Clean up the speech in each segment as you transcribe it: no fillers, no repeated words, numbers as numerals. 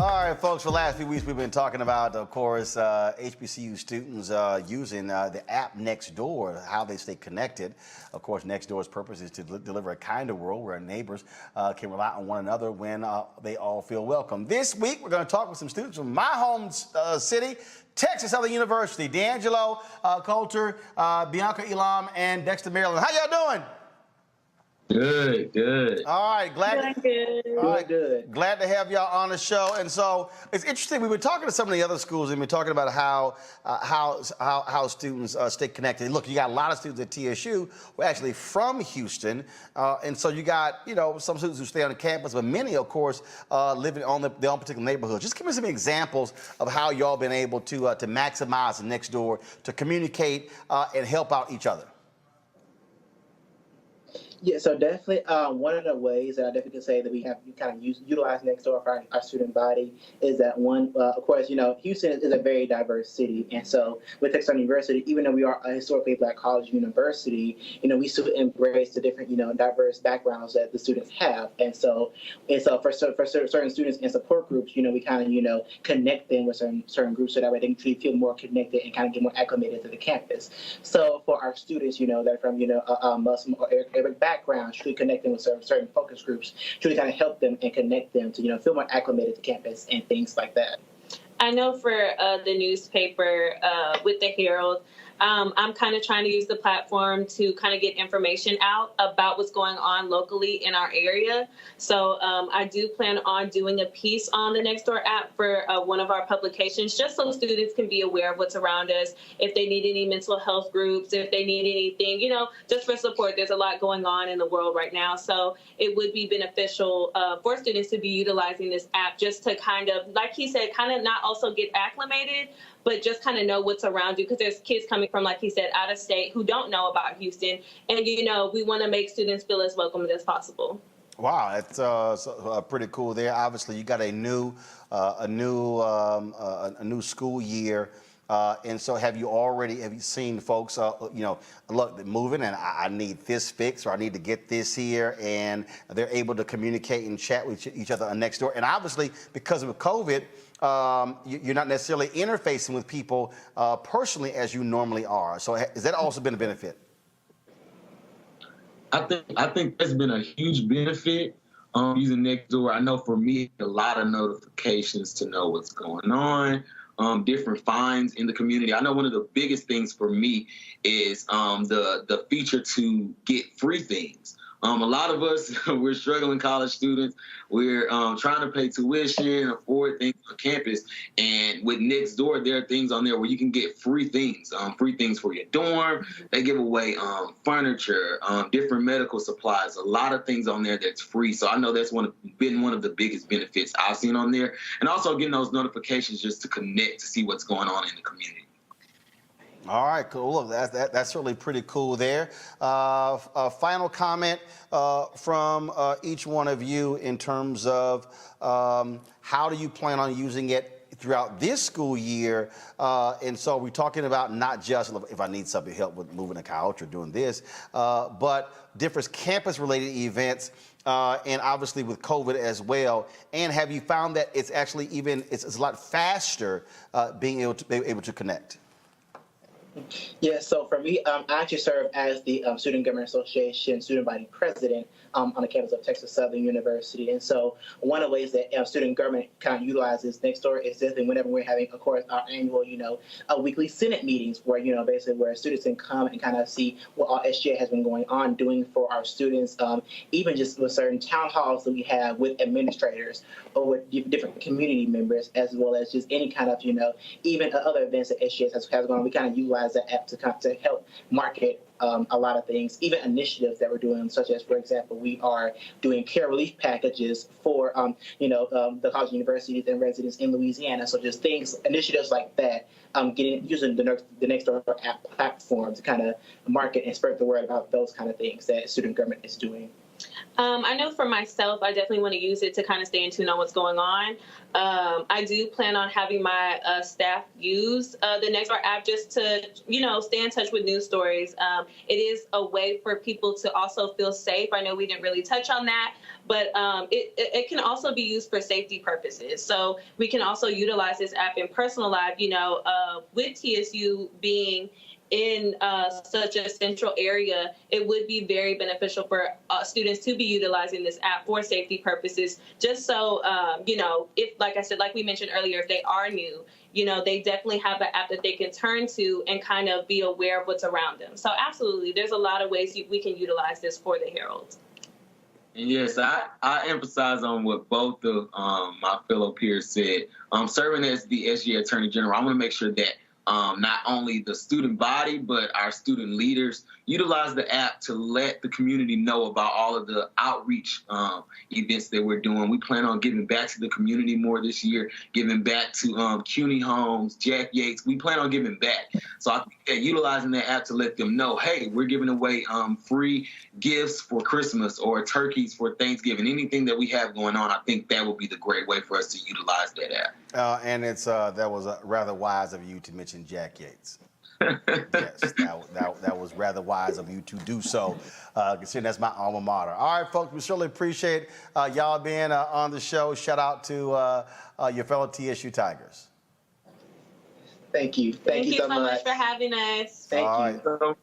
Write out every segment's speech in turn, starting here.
All right, folks, for the last few weeks, we've been talking about, of course, HBCU students using the app Nextdoor, how they stay connected. Of course, Nextdoor's purpose is to deliver a kinder world where neighbors can rely on one another when they all feel welcome. This week, we're going to talk with some students from my home city, Texas Southern University. D'Angelo, Colter, Bianca Elam, and Dexter Maryland. How y'all doing? Good. All right, glad to have y'all on the show. And so it's interesting. We've been talking to some of the other schools and we're talking about how students stay connected. Look, you got a lot of students at TSU who are actually from Houston, and so you got some students who stay on the campus, but many, of course, living on their own particular neighborhood. Just give me some examples of how y'all been able to maximize the Nextdoor to communicate and help out each other. Yeah, so definitely one of the ways that I definitely can say that we have kind of utilize Nextdoor for our student body is that one, of course, Houston is a very diverse city. And so with Texas University, even though we are a historically Black college university, we still embrace the different, diverse backgrounds that the students have. And so for certain students and support groups, we kind of, connect them with certain groups so that way they can feel more connected and kind of get more acclimated to the campus. So for our students, that are from Muslim or Arabic background, truly connecting with certain focus groups, truly kind of help them and connect them to feel more acclimated to campus and things like that. I know for the newspaper with the Herald, I'm kind of trying to use the platform to kind of get information out about what's going on locally in our area. So I do plan on doing a piece on the Nextdoor app for one of our publications, just so students can be aware of what's around us, if they need any mental health groups, if they need anything, just for support. There's a lot going on in the world right now. So it would be beneficial for students to be utilizing this app just to kind of, like he said, kind of not also get acclimated, but just kind of know what's around you, because there's kids coming from, like he said, out of state who don't know about Houston. And, we want to make students feel as welcome as possible. Wow, that's pretty cool there. Obviously, you got a new school year. And so have you seen folks, look, they're moving and I need this fixed or I need to get this here, and they're able to communicate and chat with each other on Nextdoor. And obviously, because of COVID, you're not necessarily interfacing with people personally as you normally are. So has that also been a benefit? I think that's been a huge benefit using Nextdoor. I know for me, a lot of notifications to know what's going on. Different finds in the community. I know one of the biggest things for me is the feature to get free things. A lot of us, we're struggling college students. We're trying to pay tuition, afford things on campus. And with Nextdoor, there are things on there where you can get free things for your dorm. They give away furniture, different medical supplies, a lot of things on there that's free. So I know that's been one of the biggest benefits I've seen on there. And also getting those notifications just to connect, to see what's going on in the community. All right, cool. Look, that's certainly pretty cool there. A final comment from each one of you in terms of how do you plan on using it throughout this school year? And so we're talking about not just if I need something help with moving a couch or doing this, but different campus-related events, and obviously with COVID as well. And have you found that it's actually it's a lot faster being able to connect? Yeah, so for me, I actually serve as the Student Government Association Student Body President on the campus of Texas Southern University. And so one of the ways that student government kind of utilizes Nextdoor is definitely whenever we're having, of course, our annual, weekly Senate meetings where, basically where students can come and kind of see what all SGA has been going on, doing for our students, even just with certain town halls that we have with administrators or with different community members, as well as just any kind of, even other events that SGA has going on. We kind of utilize that app to help market a lot of things, even initiatives that we're doing, such as, for example, we are doing care relief packages for, the college universities and residents in Louisiana. So just initiatives like that, using the Nextdoor app platform to kind of market and spread the word about those kind of things that student government is doing. I know for myself, I definitely want to use it to kind of stay in tune on what's going on. I do plan on having my staff use the Nextdoor app just to, stay in touch with news stories. It is a way for people to also feel safe. I know we didn't really touch on that, but it can also be used for safety purposes. So we can also utilize this app in personal life, with TSU being in such a central area, it would be very beneficial for students to be utilizing this app for safety purposes, just so, if, like I said, like we mentioned earlier, if they are new, they definitely have an app that they can turn to and kind of be aware of what's around them. So absolutely, there's a lot of ways we can utilize this for the Herald. Yes, I emphasize on what both of my fellow peers said. Serving as the SGA Attorney General, I want to make sure that not only the student body, but our student leaders utilize the app to let the community know about all of the outreach events that we're doing. We plan on giving back to the community more this year, giving back to CUNY Homes, Jack Yates. We plan on giving back. So I think that utilizing that app to let them know, hey, we're giving away free gifts for Christmas or turkeys for Thanksgiving, anything that we have going on, I think that would be the great way for us to utilize that app. And it's that was rather wise of you to mention Jack Yates. Yes, that was rather wise of you to do so, considering that's my alma mater. All right, folks, we certainly appreciate y'all being on the show. Shout out to your fellow TSU Tigers. Thank you. Thank you so much for having us. Thank you.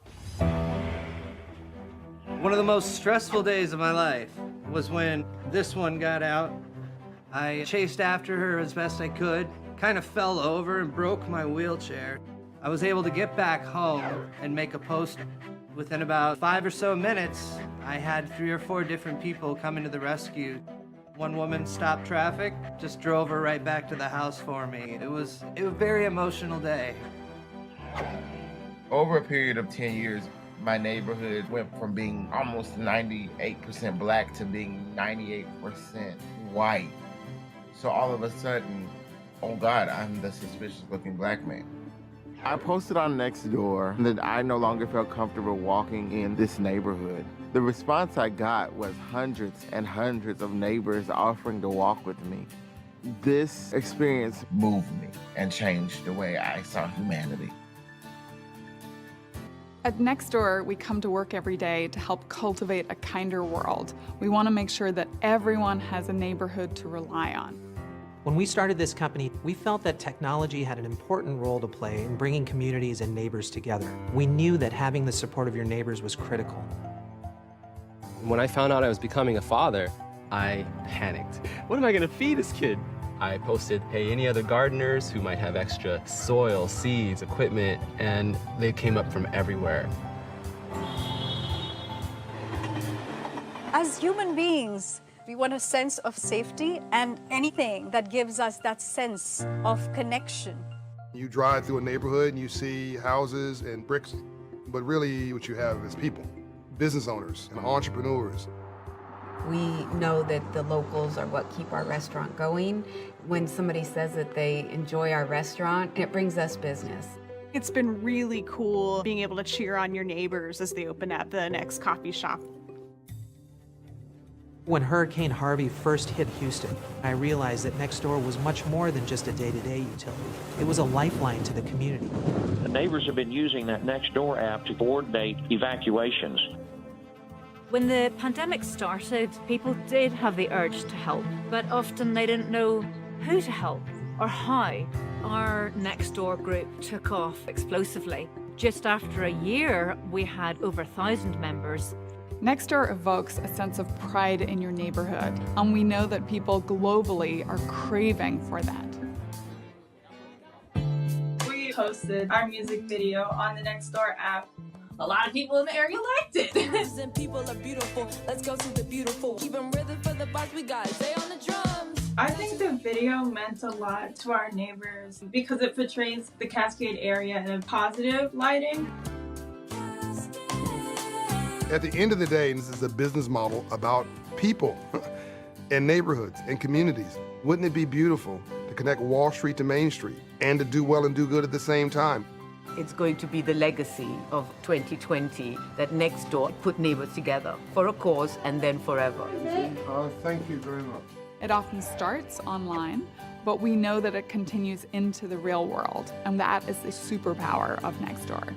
One of the most stressful days of my life was when this one got out. I chased after her as best I could, kind of fell over and broke my wheelchair. I was able to get back home and make a post. Within about 5 or so minutes, I had 3 or 4 different people coming to the rescue. One woman stopped traffic, just drove her right back to the house for me. It was a very emotional day. Over a period of 10 years, my neighborhood went from being almost 98% black to being 98% white. So all of a sudden, oh God, I'm the suspicious looking black man. I posted on Nextdoor that I no longer felt comfortable walking in this neighborhood. The response I got was hundreds and hundreds of neighbors offering to walk with me. This experience moved me and changed the way I saw humanity. At Nextdoor, we come to work every day to help cultivate a kinder world. We want to make sure that everyone has a neighborhood to rely on. When we started this company, we felt that technology had an important role to play in bringing communities and neighbors together. We knew that having the support of your neighbors was critical. When I found out I was becoming a father, I panicked. What am I going to feed this kid? I posted, hey, any other gardeners who might have extra soil, seeds, equipment, and they came up from everywhere. As human beings, we want a sense of safety and anything that gives us that sense of connection. You drive through a neighborhood and you see houses and bricks, but really what you have is people, business owners and entrepreneurs. We know that the locals are what keep our restaurant going. When somebody says that they enjoy our restaurant, it brings us business. It's been really cool being able to cheer on your neighbors as they open up the next coffee shop. When Hurricane Harvey first hit Houston, I realized that Nextdoor was much more than just a day-to-day utility. It was a lifeline to the community. The neighbors have been using that Nextdoor app to coordinate evacuations. When the pandemic started, people did have the urge to help, but often they didn't know who to help or how. Our Nextdoor group took off explosively. Just after a year, we had over 1,000 members. Nextdoor evokes a sense of pride in your neighborhood, and we know that people globally are craving for that. We posted our music video on the Nextdoor app. A lot of people in the area liked it. People are beautiful. Let's go to the beautiful. Keep them rhythm for the vibes we got. Stay on the drums. I think the video meant a lot to our neighbors because it portrays the Cascade area in a positive lighting. At the end of the day, this is a business model about people and neighborhoods and communities. Wouldn't it be beautiful to connect Wall Street to Main Street and to do well and do good at the same time? It's going to be the legacy of 2020 that Nextdoor put neighbors together for a cause and then forever. Thank you very much. It often starts online, but we know that it continues into the real world, and that is the superpower of Nextdoor.